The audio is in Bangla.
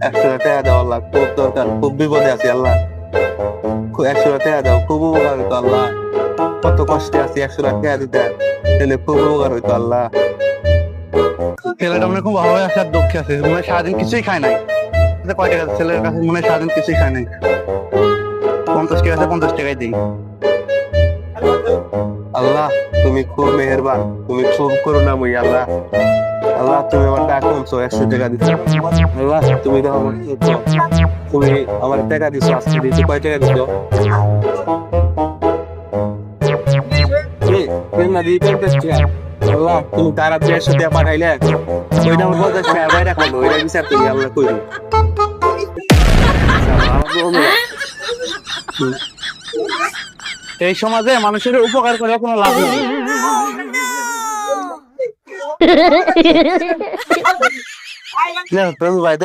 100 টাকা দাও আল্লাহ, খুব দরকার, খুব বিপদে আছি আল্লাহ। 100 টাকা দাও, খুব উপকার হইতো আল্লাহ। কত কষ্টে আছি, 100 টাকা দিতে তাহলে খুব উপকার হইতো আল্লাহ। ছেলেটা মনে হয় খুব অভাবে আছে আর দুঃখে আছে, মনে হয় সারাদিন কিছুই খায় নাই। কয় টাকা ছেলের কাছে মনে হয় সারাদিন কিছুই খায় নাই। 50 টাকা আছে, 50 টাকাই দিই। আল্লাহ তুমি খুব মেহেরবান, তুমি খুব করুণাময়ী আল্লাহ। আল্লাহ তুমি আমার টাকা কমছো, 100 টাকা দিচ্ছ আল্লাহ। তুমি তো আমার তুমি আমার টাকা দিচ্ছ, আজকে দিচ্ছ, কয় টাকা দিচ্ছ? আল্লাহ তুমি তারা 150 টাকা পাঠাইলে, ওইটা আমার 50 টাকা বাইরে রাখলো, ওইটা বিচার করি আল্লাহ কইরো। এই সমাজে মানুষের উপকার করে কোনো লাভ নেই। ভাই